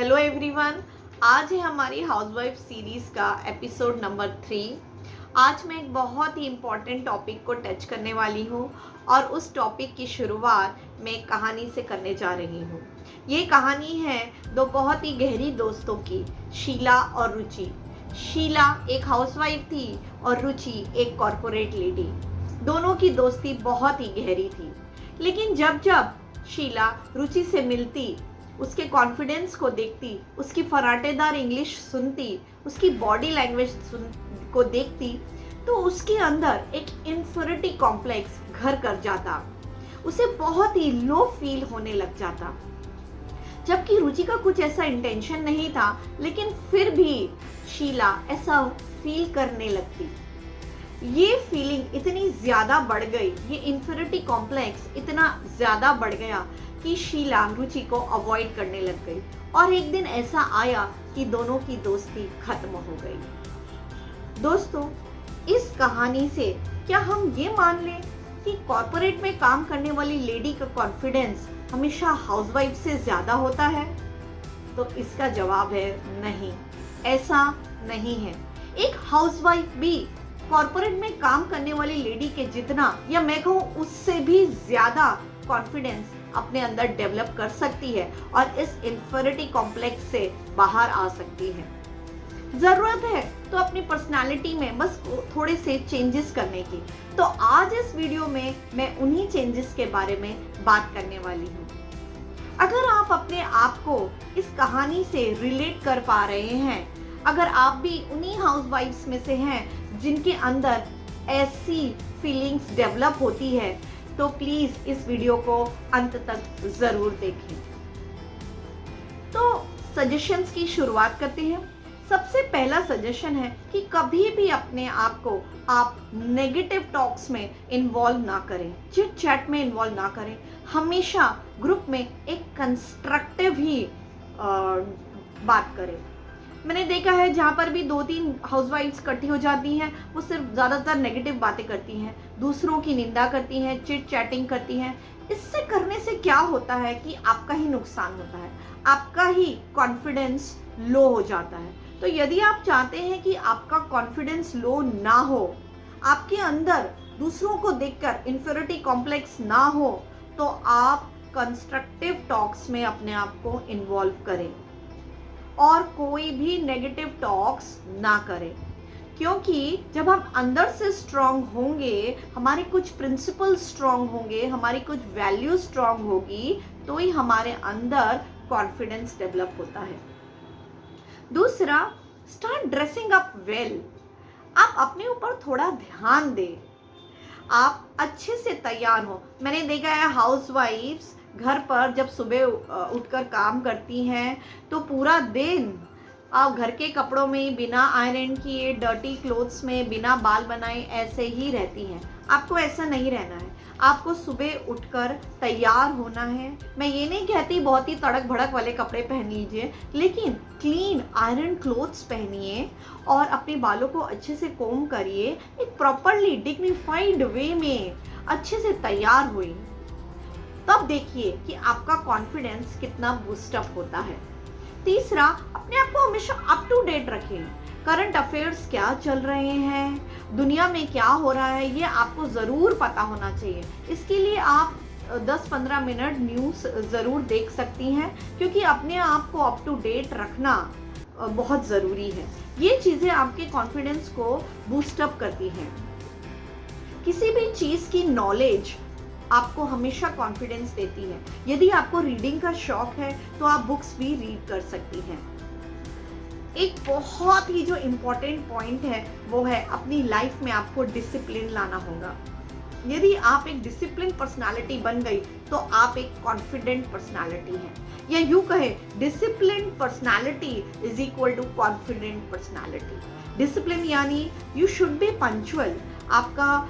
Hello everyone, आज है हमारी हाउसवाइफ सीरीज़ का एपिसोड नंबर 3। आज मैं एक बहुत ही इम्पॉर्टेंट टॉपिक को टच करने वाली हूँ और उस टॉपिक की शुरुआत मैं एक कहानी से करने जा रही हूँ। ये कहानी है दो बहुत ही गहरी दोस्तों की, शीला और रुचि। शीला एक हाउसवाइफ थी और रुचि एक कॉरपोरेट लेडी। दोनों की दोस्ती बहुत ही गहरी थी, लेकिन जब जब शीला रुचि से मिलती, उसके कॉन्फिडेंस को देखती, उसकी फराटेदार इंग्लिश सुनती, उसकी बॉडी लैंग्वेज को देखती, तो उसके अंदर एक इन्फिनिटी कॉम्प्लेक्स घर कर जाता। उसे बहुत ही लो फील होने लग जाता। जबकि रुचि का कुछ ऐसा इंटेंशन नहीं था, लेकिन फिर भी शीला ऐसा फील करने लगती। ये फीलिंग इतनी ज़्यादा बढ़ गई, ये इन्फिनिटी कॉम्प्लेक्स इतना ज़्यादा बढ़ गया कि शीला रुचि को अवॉइड करने लग गई। और एक दिन ऐसा आया कि दोनों की दोस्ती खत्म हो गई। दोस्तों, इस कहानी से क्या हम ये मान लें कि कॉर्पोरेट में काम करने वाली लेडी का कॉन्फिडेंस हमेशा हाउसवाइफ से ज़्यादा होता है? तो इसका जवाब है नहीं, ऐसा नहीं है। एक हाउसवाइफ भी कॉर्पोरेट में काम करने वाली लेडी के जितना, या मैं कहूँ उससे भी ज़्यादा कॉन्फिडेंस अपने अंदर डेवलप कर सकती है और इस इन्फिनिटी कॉम्प्लेक्स से बाहर आ सकती है। ज़रूरत है तो अपनी पर्सनालिटी में बस थोड़े से चेंजेस करने की। तो आज इस वीडियो में मैं उन्हीं चेंजेस के बारे में बात करने वाली हूँ। अगर आप अपने आप को इस कहानी से रिलेट कर पा रहे हैं, अगर आप भी उन्हीं हाउसवाइफ्स में से हैं जिनके अंदर ऐसी फीलिंग्स डेवलप होती है, तो प्लीज इस वीडियो को अंत तक जरूर देखें। तो सजेशंस की शुरुआत करते हैं। सबसे पहला सजेशन है कि कभी भी अपने आप को आप नेगेटिव टॉक्स में इन्वॉल्व ना करें, चिट चैट में इन्वॉल्व ना करें। हमेशा ग्रुप में एक कंस्ट्रक्टिव ही बात करें। मैंने देखा है जहाँ पर भी 2-3 हाउसवाइफ्स इकट्ठी हो जाती हैं, वो सिर्फ ज़्यादातर नेगेटिव बातें करती हैं, दूसरों की निंदा करती हैं, चिट चैटिंग करती हैं। इससे करने से क्या होता है कि आपका ही नुकसान होता है, आपका ही कॉन्फिडेंस लो हो जाता है। तो यदि आप चाहते हैं कि आपका कॉन्फिडेंस लो ना हो, आपके अंदर दूसरों को देखकर इन्फिनिटी कॉम्प्लेक्स ना हो, तो आप कंस्ट्रक्टिव टॉक्स में अपने आप को इन्वॉल्व करें और कोई भी नेगेटिव टॉक्स ना करें। क्योंकि जब हम अंदर से स्ट्रांग होंगे, हमारे कुछ प्रिंसिपल स्ट्रांग होंगे, हमारी कुछ वैल्यू स्ट्रांग होगी, तो ही हमारे अंदर कॉन्फिडेंस डेवलप होता है। दूसरा, स्टार्ट ड्रेसिंग अप वेल। आप अपने ऊपर थोड़ा ध्यान दें, आप अच्छे से तैयार हो। मैंने देखा है हाउसवाइफ्स घर पर जब सुबह उठकर काम करती हैं तो पूरा दिन आप घर के कपड़ों में बिना आयरन किए, डर्टी क्लोथ्स में, बिना बाल बनाए ऐसे ही रहती हैं। आपको ऐसा नहीं रहना है। आपको सुबह उठकर तैयार होना है। मैं ये नहीं कहती बहुत ही तड़क भड़क वाले कपड़े पहन लीजिए, लेकिन क्लीन आयरन क्लोथ्स पहनिए और अपने बालों को अच्छे से कोम करिए। एक प्रॉपरली डिग्निफाइड वे में अच्छे से तैयार हुई, तब देखिए कि आपका कॉन्फिडेंस कितना बूस्टअप होता है। तीसरा, अपने आप को हमेशा अप टू डेट रखें। करंट अफेयर्स क्या चल रहे हैं, दुनिया में क्या हो रहा है, ये आपको ज़रूर पता होना चाहिए। इसके लिए आप 10-15 मिनट न्यूज़ ज़रूर देख सकती हैं, क्योंकि अपने आप को अप टू डेट रखना बहुत ज़रूरी है। ये चीज़ें आपके कॉन्फिडेंस को बूस्टअप करती हैं। किसी भी चीज़ की नॉलेज आपको हमेशा कॉन्फिडेंस देती है। यदि आपको रीडिंग का शौक है तो आप बुक्स भी रीड कर सकती हैं। एक बहुत ही जो इम्पोर्टेंट पॉइंट है वो है अपनी लाइफ में आपको डिसिप्लिन लाना होगा। यदि आप एक डिसिप्लिन पर्सनालिटी बन गई तो आप एक कॉन्फिडेंट पर्सनालिटी हैं, या यूं कहे discipline personality is equal to confident personality. Discipline यानी यू शुड बी पंक्चुअल। आपका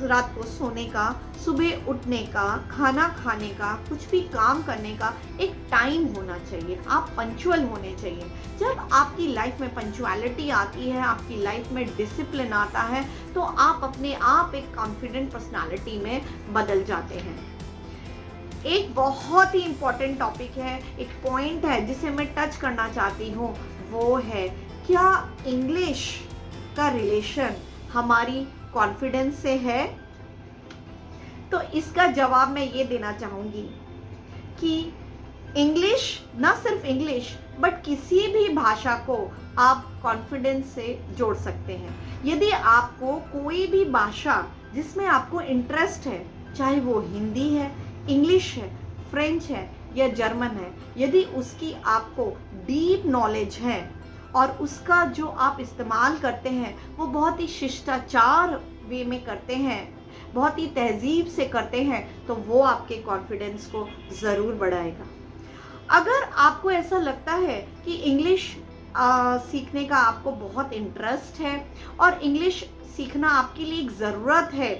रात को सोने का, सुबह उठने का, खाना खाने का, कुछ भी काम करने का एक टाइम होना चाहिए। आप पंक्चुअल होने चाहिए। जब आपकी लाइफ में पंक्चुअलिटी आती है, आपकी लाइफ में डिसिप्लिन आता है, तो आप अपने आप एक कॉन्फिडेंट पर्सनालिटी में बदल जाते हैं। एक बहुत ही इम्पॉर्टेंट टॉपिक है, एक पॉइंट है जिसे मैं टच करना चाहती हूँ, वो है क्या इंग्लिश का रिलेशन हमारी कॉन्फिडेंस से है? तो इसका जवाब मैं ये देना चाहूँगी कि इंग्लिश, ना सिर्फ इंग्लिश बट किसी भी भाषा को आप कॉन्फिडेंस से जोड़ सकते हैं। यदि आपको कोई भी भाषा जिसमें आपको इंटरेस्ट है, चाहे वो हिंदी है, इंग्लिश है, फ्रेंच है या जर्मन है, यदि उसकी आपको डीप नॉलेज है और उसका जो आप इस्तेमाल करते हैं वो बहुत ही शिष्टाचार वे में करते हैं, बहुत ही तहजीब से करते हैं, तो वो आपके कॉन्फिडेंस को ज़रूर बढ़ाएगा। अगर आपको ऐसा लगता है कि इंग्लिश सीखने का आपको बहुत इंटरेस्ट है और इंग्लिश सीखना आपके लिए एक ज़रूरत है,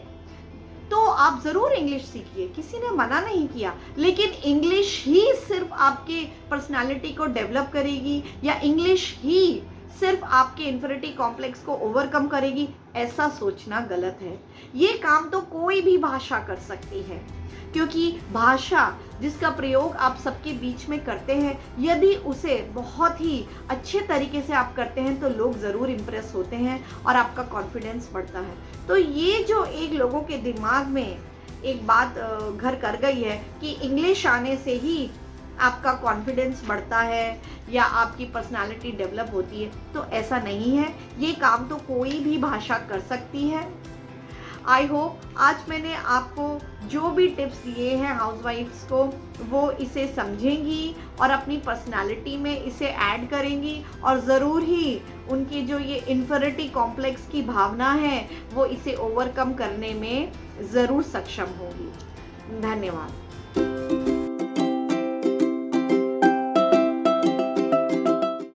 तो आप ज़रूर इंग्लिश सीखिए, किसी ने मना नहीं किया। लेकिन इंग्लिश ही सिर्फ आपके पर्सनालिटी को डेवलप करेगी या इंग्लिश ही सिर्फ आपके इन्फिनिटी कॉम्प्लेक्स को ओवरकम करेगी, ऐसा सोचना गलत है। ये काम तो कोई भी भाषा कर सकती है, क्योंकि भाषा जिसका प्रयोग आप सबके बीच में करते हैं, यदि उसे बहुत ही अच्छे तरीके से आप करते हैं तो लोग ज़रूर इम्प्रेस होते हैं और आपका कॉन्फिडेंस बढ़ता है। तो ये जो एक लोगों के दिमाग में एक बात घर कर गई है कि इंग्लिश आने से ही आपका कॉन्फिडेंस बढ़ता है या आपकी पर्सनालिटी डेवलप होती है, तो ऐसा नहीं है। ये काम तो कोई भी भाषा कर सकती है। आई होप आज मैंने आपको जो भी टिप्स दिए हैं हाउसवाइफ्स को, वो इसे समझेंगी और अपनी पर्सनालिटी में इसे ऐड करेंगी और ज़रूर ही उनकी जो ये इन्फिनिटी कॉम्प्लेक्स की भावना है वो इसे ओवरकम करने में ज़रूर सक्षम होगी। धन्यवाद।